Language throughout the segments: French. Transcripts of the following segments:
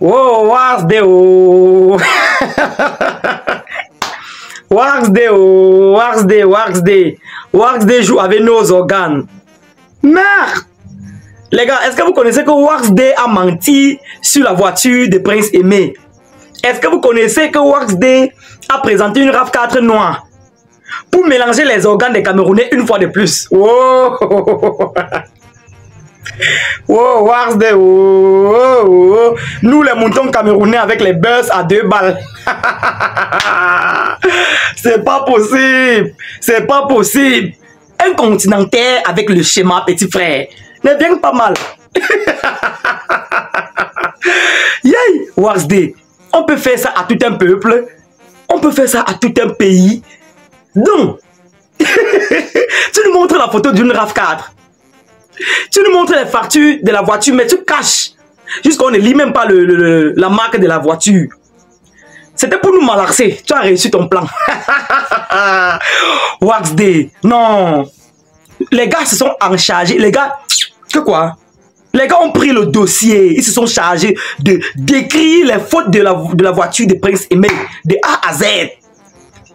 Oh, Waxday, oh. Waxday, oh. Waxday joue avec nos organes. Merde. Les gars, est-ce que vous connaissez que Waxday a menti sur la voiture de Prince Aimé? Est-ce que vous connaissez que Waxday a présenté une RAV4 noire pour mélanger les organes des Camerounais une fois de plus? Oh. Oh, Waxday, oh. Nous les moutons camerounais avec les buzz à 2 balles. C'est pas possible. C'est pas possible. Un continentaire avec le schéma petit frère ne vient pas mal. Yay, Waxday. On peut faire ça à tout un peuple. On peut faire ça à tout un pays. Donc, tu nous montres la photo d'une RAV4. Tu nous montres les factures de la voiture, mais tu caches. Jusqu'on ne lit même pas la marque de la voiture. C'était pour nous malarcer. Tu as réussi ton plan. Waxday. Non. Les gars se sont en chargés. Les gars, que quoi? Les gars ont pris le dossier. Ils se sont chargés de décrire les fautes de la voiture de Prince Aimé. De A à Z.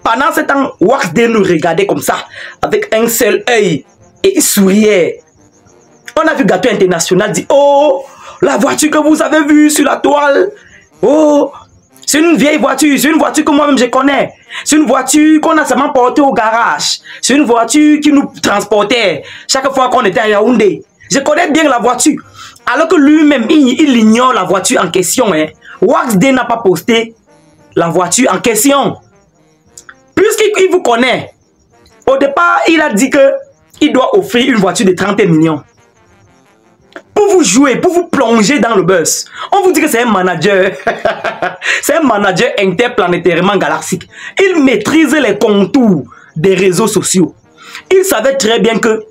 Pendant ce temps, Waxday nous regardait comme ça. Avec un seul œil. Et il souriait. On a vu Gâteau International dire, oh, la voiture que vous avez vue sur la toile. Oh, c'est une vieille voiture. C'est une voiture que moi-même je connais. C'est une voiture qu'on a seulement portée au garage. C'est une voiture qui nous transportait chaque fois qu'on était à Yaoundé. Je connais bien la voiture. Alors que lui-même, il ignore la voiture en question. Hein. Waxday n'a pas posté la voiture en question. Puisqu'il vous connaît, au départ, il a dit qu'il doit offrir une voiture de 30 millions. Pour vous jouer, pour vous plonger dans le buzz. On vous dit que c'est un manager. C'est un manager interplanétairement galactique. Il maîtrise les contours des réseaux sociaux. Il savait très bien que,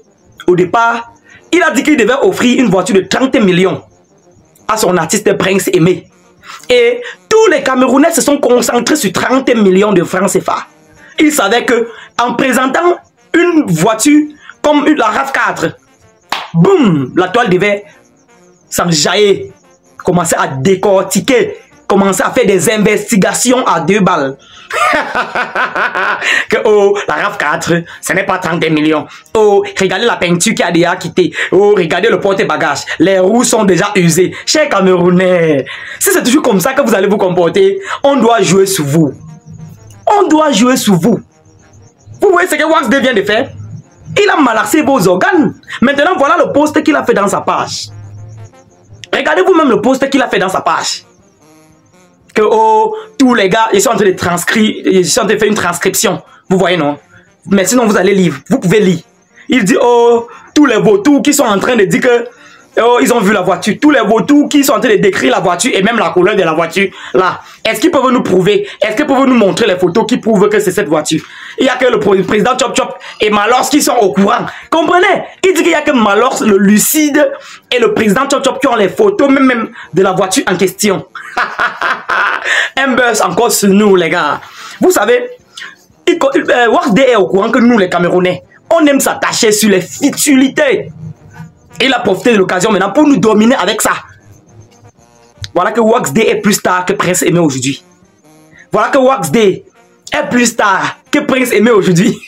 au départ, il a dit qu'il devait offrir une voiture de 30 millions à son artiste Prince Aimé. Et tous les Camerounais se sont concentrés sur 30 millions de francs CFA. Il savait que, en présentant une voiture comme la RAV4, boum, la toile devait s'enjailler, commencer à décortiquer, commencer à faire des investigations à 2 balles. Que oh, la RAV4, ce n'est pas 30 millions. Oh, regardez la peinture qui a déjà quitté. Oh, regardez le porte-bagages. Les roues sont déjà usées. Chers Camerounais, si c'est toujours comme ça que vous allez vous comporter, on doit jouer sur vous. On doit jouer sur vous. Vous voyez ce que Waxday vient de faire? Il a malaxé vos organes. Maintenant, voilà le post qu'il a fait dans sa page. Regardez vous-même le post qu'il a fait dans sa page. Que oh, tous les gars, ils sont en train de transcrire, ils sont en train de faire une transcription. Vous voyez, non? Mais sinon, vous allez lire. Vous pouvez lire. Il dit, oh, tous les vautours qui sont en train de dire que oh, ils ont vu la voiture. Tous les vautours qui sont en train de décrire la voiture et même la couleur de la voiture. Là, est-ce qu'ils peuvent nous prouver? Est-ce qu'ils peuvent nous montrer les photos qui prouvent que c'est cette voiture? Il n'y a que le président Chop Chop et Malors qui sont au courant. Comprenez? Il dit qu'il n'y a que Malors, le lucide, et le président Chop Chop qui ont les photos même de la voiture en question. Un buzz encore sur nous, les gars. Vous savez, Waxday est au courant que nous, les Camerounais, on aime s'attacher sur les futilités. Il a profité de l'occasion maintenant pour nous dominer avec ça. Voilà que Waxday est plus tard que Prince Aimé aujourd'hui. Voilà que Waxday est plus tard que Prince Aimé aujourd'hui.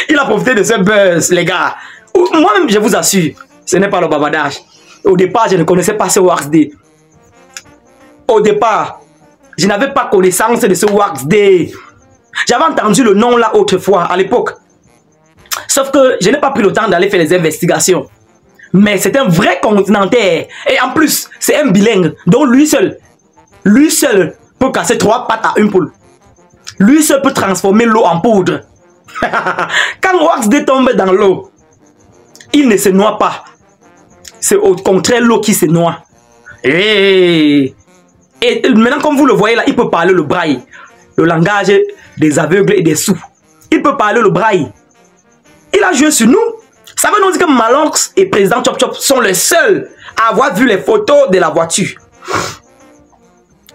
Il a profité de ce buzz, les gars. Moi-même, je vous assure, ce n'est pas le babadage. Au départ, je ne connaissais pas ce Waxday. Au départ, je n'avais pas connaissance de ce Waxday. J'avais entendu le nom là autrefois, à l'époque. Sauf que je n'ai pas pris le temps d'aller faire les investigations. Mais c'est un vrai continentaire. Et en plus, c'est un bilingue. Donc lui seul peut casser 3 pattes à une poule. Lui seul peut transformer l'eau en poudre. Quand Waxday tombe dans l'eau, il ne se noie pas. C'est au contraire l'eau qui se noie. Et maintenant, comme vous le voyez là, il peut parler le braille. Le langage des aveugles et des sourds. Il peut parler le braille. Il a joué sur nous. Ça veut nous dire que Malors et président Chop Chop sont les seuls à avoir vu les photos de la voiture.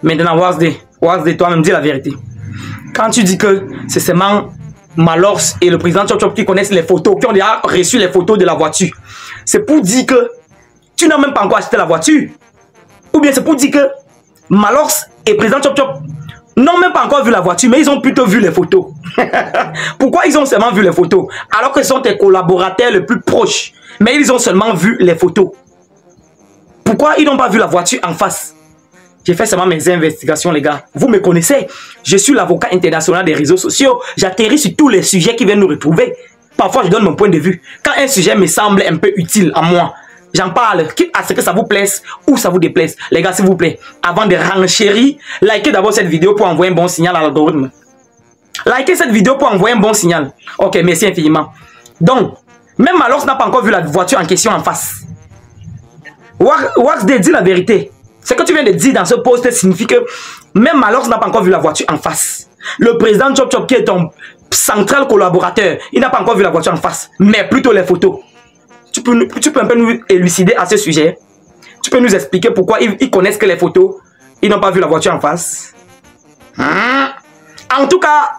Maintenant, Waxday, toi-même, dis la vérité. Quand tu dis que c'est seulement Malors et le président Chop Chop qui connaissent les photos, qui ont déjà reçu les photos de la voiture, c'est pour dire que tu n'as même pas encore acheté la voiture. Ou bien c'est pour dire que Malox et président Chop Chop n'ont même pas encore vu la voiture, mais ils ont plutôt vu les photos. Pourquoi ils ont seulement vu les photos? Alors que ce sont tes collaborateurs les plus proches, mais ils ont seulement vu les photos. Pourquoi ils n'ont pas vu la voiture en face? J'ai fait seulement mes investigations, les gars. Vous me connaissez. Je suis l'avocat international des réseaux sociaux. J'atterris sur tous les sujets qui viennent nous retrouver. Parfois, je donne mon point de vue. Quand un sujet me semble un peu utile à moi, j'en parle, quitte à ce que ça vous plaise ou ça vous déplaise. Les gars, s'il vous plaît, avant de renchérir, likez d'abord cette vidéo pour envoyer un bon signal à l'algorithme. Likez cette vidéo pour envoyer un bon signal. Ok, merci infiniment. Donc, même Malox n'a pas encore vu la voiture en question en face. Wax Day dit la vérité. Ce que tu viens de dire dans ce post signifie que même Malox n'a pas encore vu la voiture en face. Le président Chop Chop qui est ton central collaborateur, il n'a pas encore vu la voiture en face, mais plutôt les photos. Tu peux un peu nous élucider à ce sujet? Tu peux nous expliquer pourquoi ils connaissent que les photos, ils n'ont pas vu la voiture en face? En tout cas,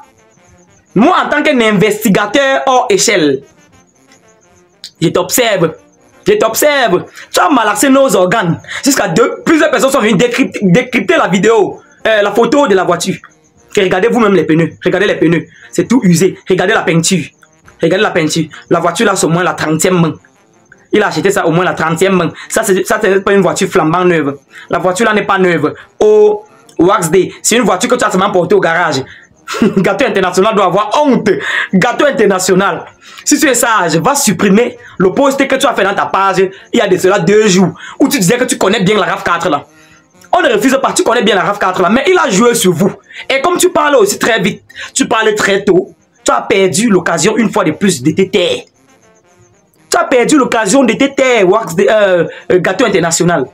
moi en tant qu'un investigateur hors échelle, je t'observe. Je t'observe. Tu as malaxé nos organes. Jusqu'à plusieurs personnes sont venues décrypter la vidéo, la photo de la voiture. Et regardez vous-même les pneus. Regardez les pneus. C'est tout usé. Regardez la peinture. Regardez la peinture. La voiture là, c'est au moins la 30e main. Il a acheté ça au moins la 30e main. Ça, c'est pas une voiture flambant neuve. La voiture là n'est pas neuve. Oh, Wax Day. C'est une voiture que tu as seulement portée au garage. Gâteau international doit avoir honte. Gâteau international. Si tu es sage, va supprimer le post que tu as fait dans ta page il y a de cela 2 jours où tu disais que tu connais bien la RAV4 là. On ne refuse pas, tu connais bien la RAV4 là, mais il a joué sur vous. Et comme tu parles aussi très vite, tu parles très tôt, tu as perdu l'occasion une fois de plus de te taire. Tu as perdu l'occasion de te taire, Wax Day, Gâteau international.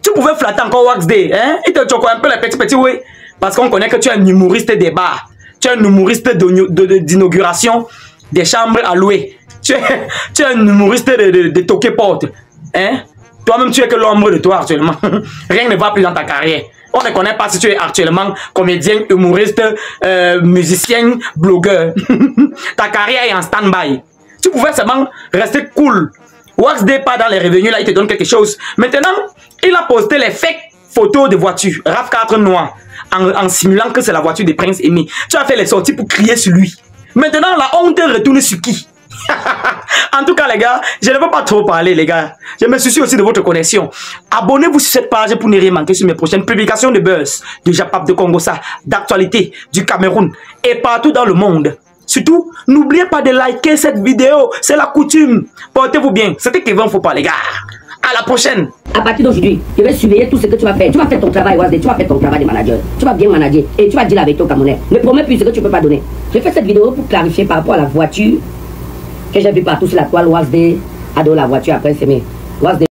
Tu pouvais flatter encore Wax Day, hein? Il te choque un peu les petits oui. Parce qu'on connaît que tu es un humoriste des bars. Tu es un humoriste d'inauguration des chambres à louer. Tu es un humoriste de toquer porte. Hein? Toi-même, tu es que l'ombre de toi actuellement. Rien ne va plus dans ta carrière. On ne connaît pas si tu es actuellement comédien, humoriste, musicien, blogueur. Ta carrière est en stand-by. Tu pouvais seulement rester cool. Wax Day pas dans les revenus, là, il te donne quelque chose. Maintenant, il a posté les fake photos de voitures. RAV4 noir. En simulant que c'est la voiture de Prince Aimé. Tu as fait les sorties pour crier sur lui. Maintenant, la honte retourne sur qui? En tout cas, les gars, je ne veux pas trop parler, les gars. Je me soucie aussi de votre connexion. Abonnez-vous sur cette page pour ne rien manquer sur mes prochaines publications de buzz, de Japap, de Congossa, d'actualité, du Cameroun et partout dans le monde. Surtout, n'oubliez pas de liker cette vidéo. C'est la coutume. Portez-vous bien. C'était Kevin Faut pas, les gars. À la prochaine. À partir d'aujourd'hui, je vais surveiller tout ce que tu vas faire. Tu vas faire ton travail, Wax Day. Tu vas faire ton travail de manager. Tu vas bien manager. Et tu vas dire avec ton Camerounais. Ne promets plus ce que tu ne peux pas donner. Je fais cette vidéo pour clarifier par rapport à la voiture que j'ai vu partout sur la toile. Wax Day adore la voiture après s'aimer. Wax Day.